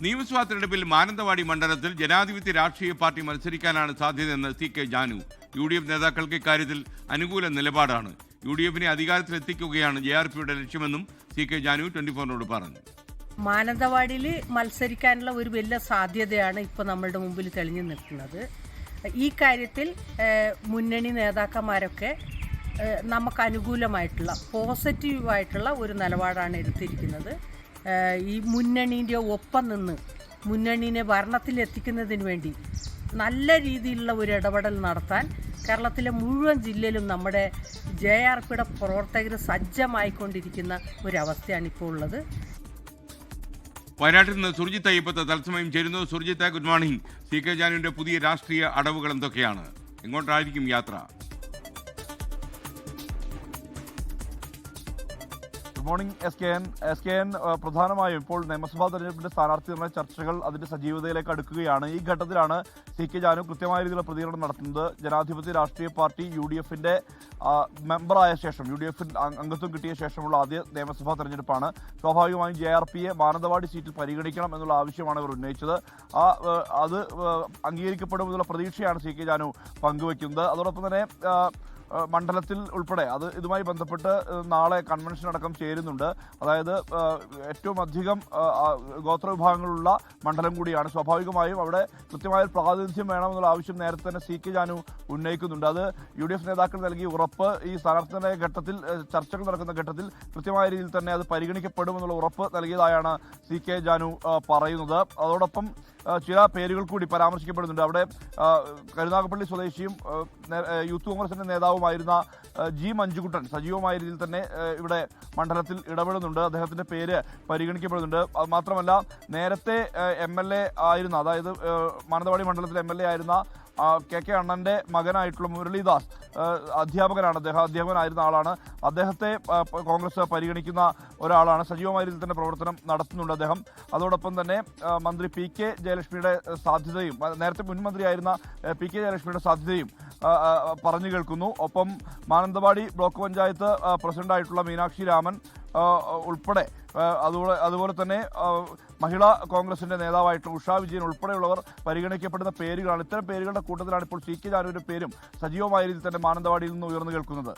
നിയമസഭാ തെരഞ്ഞെടുപ്പിൽ മാനന്തവാടി മണ്ഡലത്തിൽ ജനാധിപത്യ രാഷ്ട്രീയ പാർട്ടി മത്സരിക്കാനാണ് സാധ്യതയെന്ന് CK ജാനു. UDF നേതാക്കൾക്ക് ഇക്കാര്യത്തിൽ അനുകൂല നിലപാടാണ്. UDFനെ അധികാരത്തിലെത്തിക്കുകയാണ് JRPയുടെ ലക്ഷ്യമെന്നും CK ജാനു 24നോട് പറഞ്ഞു. മാനന്തവാടിയിൽ മത്സരിക്കാനുള്ള ഒരു വലിയ സാധ്യതയാണ് ഇപ്പോൾ നമ്മളുടെ മുമ്പിൽ തെളിഞ്ഞു നിൽക്കുന്നത്. ഈ കാര്യത്തിൽ മുന്നണി നേതാക്കന്മാരൊക്കെ നമുക്ക് അനുകൂലമായിട്ടുള്ള പോസിറ്റീവായിട്ടുള്ള ഒരു നിലപാടാണ് എടുത്തിരിക്കുന്നത്. ഈ മുന്നണീൻ്റെ ഒപ്പം നിന്ന് മുന്നണീനെ ഭരണത്തിലെത്തിക്കുന്നതിന് വേണ്ടി നല്ല രീതിയിലുള്ള ഒരു ഇടപെടൽ നടത്താൻ കേരളത്തിലെ മുഴുവൻ ജില്ലയിലും നമ്മുടെ JRPയുടെ പ്രവർത്തകർ സജ്ജമായിക്കൊണ്ടിരിക്കുന്ന ഒരവസ്ഥയാണ് ഇപ്പോൾ ഉള്ളത്. വയനാട്ടിൽ നിന്ന് സുർജിത്ത് അയ്യപ്പത്ത് തത്സമയം ചേരുന്നു. Surjit, good morning. CK ജാനുവിന്റെ പുതിയ രാഷ്ട്രീയ അടവുകൾ എന്തൊക്കെയാണ്? എങ്ങോട്ടായിരിക്കും യാത്ര? Good morning SKN. പ്രധാനമായും ഇപ്പോൾ നിയമസഭാ തെരഞ്ഞെടുപ്പിന്റെ സ്ഥാനാർത്ഥി നിർണ്ണയ ചർച്ചകൾ അതിന്റെ സജീവതയിലേക്ക് അടുക്കുകയാണ്. ഈ ഘട്ടത്തിലാണ് CK ജാനു കൃത്യമായ രീതിയിലുള്ള പ്രതികരണം നടത്തുന്നത്. ജനാധിപത്യ രാഷ്ട്രീയ പാർട്ടി UDFന്റെ മെമ്പറായ ശേഷം, UDF അംഗത്വം കിട്ടിയ ശേഷമുള്ള ആദ്യ നിയമസഭാ തെരഞ്ഞെടുപ്പാണ്. സ്വാഭാവികമായും JRPയെ മാനന്തവാടി സീറ്റിൽ പരിഗണിക്കണം എന്നുള്ള ആവശ്യമാണ് ഇവർ ഉന്നയിച്ചത്. അത് അംഗീകരിക്കപ്പെടുമെന്നുള്ള പ്രതീക്ഷയാണ് CK ജാനു പങ്കുവയ്ക്കുന്നത്. അതോടൊപ്പം തന്നെ മണ്ഡലത്തിൽ ഉൾപ്പെടെ ഇതുമായി ബന്ധപ്പെട്ട് നാളെ കൺവെൻഷൻ അടക്കം ചേരുന്നുണ്ട്. അതായത് ഏറ്റവും അധികം ഗോത്രവിഭാഗങ്ങളുള്ള മണ്ഡലം കൂടിയാണ്. സ്വാഭാവികമായും അവിടെ കൃത്യമായ പ്രാതിനിധ്യം വേണമെന്നുള്ള ആവശ്യം നേരത്തെ തന്നെ CK ജാനു ഉന്നയിക്കുന്നുണ്ട്. അത് UDF നേതാക്കൾ നൽകിയ ഉറപ്പ് ഈ സ്ഥാനാർത്ഥി ഘട്ടത്തിൽ ചർച്ചകൾ നടക്കുന്ന ഘട്ടത്തിൽ കൃത്യമായ രീതിയിൽ തന്നെ അത് പരിഗണിക്കപ്പെടുമെന്നുള്ള ഉറപ്പ് നൽകിയതായാണ് CK ജാനു പറയുന്നത്. അതോടൊപ്പം ചില പേരുകൾ കൂടി പരാമർശിക്കപ്പെടുന്നുണ്ട്. അവിടെ കരുനാഗപ്പള്ളി സ്വദേശിയും യൂത്ത് കോൺഗ്രസിന്റെ നേതാവുമായിരുന്ന G മഞ്ജുകുട്ടൻ സജീവമായ രീതിയിൽ തന്നെ ഇവിടെ മണ്ഡലത്തിൽ ഇടപെടുന്നുണ്ട്. അദ്ദേഹത്തിന്റെ പേര് പരിഗണിക്കപ്പെടുന്നുണ്ട്. മാത്രമല്ല നേരത്തെ MLA ആയിരുന്ന, അതായത് മാനന്തവാടി മണ്ഡലത്തിലെ MLA ആയിരുന്ന KK അണ്ണന്റെ മകനായിട്ടുള്ള മുരളീദാസ് അധ്യാപകനാണ്. അധ്യാപകനായിരുന്ന ആളാണ്. അദ്ദേഹത്തെ കോൺഗ്രസ് പരിഗണിക്കുന്ന ഒരാളാണ്. സജീവമായ രീതിയിൽ തന്നെ പ്രവർത്തനം നടത്തുന്നുണ്ട് അദ്ദേഹം. അതോടൊപ്പം തന്നെ മന്ത്രി PK ജയലക്ഷ്മിയുടെ സാധ്യതയും, നേരത്തെ മുൻ മന്ത്രിയായിരുന്ന PK ജയലക്ഷ്മിയുടെ സാധ്യതയും പറഞ്ഞു കേൾക്കുന്നു. ഒപ്പം മാനന്തവാടി ബ്ലോക്ക് പഞ്ചായത്ത് പ്രസിഡന്റായിട്ടുള്ള മീനാക്ഷി രാമൻ ഉൾപ്പെടെ, അതുപോലെ തന്നെ മഹിളാ കോൺഗ്രസിന്റെ നേതാവായിട്ട് ഉഷാ വിജയൻ ഉൾപ്പെടെയുള്ളവർ പരിഗണിക്കപ്പെടുന്ന പേരുകളാണ്. ഇത്തരം പേരുകളുടെ കൂട്ടത്തിലാണ് ഇപ്പോൾ CK ജാനുവിന്റെ പേരും സജീവമായ രീതിയിൽ തന്നെ മാനന്തവാടിയിൽ നിന്ന് ഉയർന്നു കേൾക്കുന്നത്.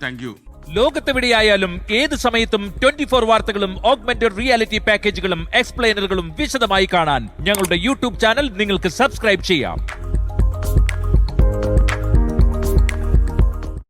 Thank you. ലോകത്തെവിടെയായാലും ഏത് സമയത്തും 24 വാർത്തകളും ഓഗ്മെന്റഡ് റിയാലിറ്റി പാക്കേജുകളും എക്സ്പ്ലെയിനറുകളും വിശദമായി കാണാൻ ഞങ്ങളുടെ YouTube ചാനൽ നിങ്ങൾക്ക് സബ്സ്ക്രൈബ് ചെയ്യാം.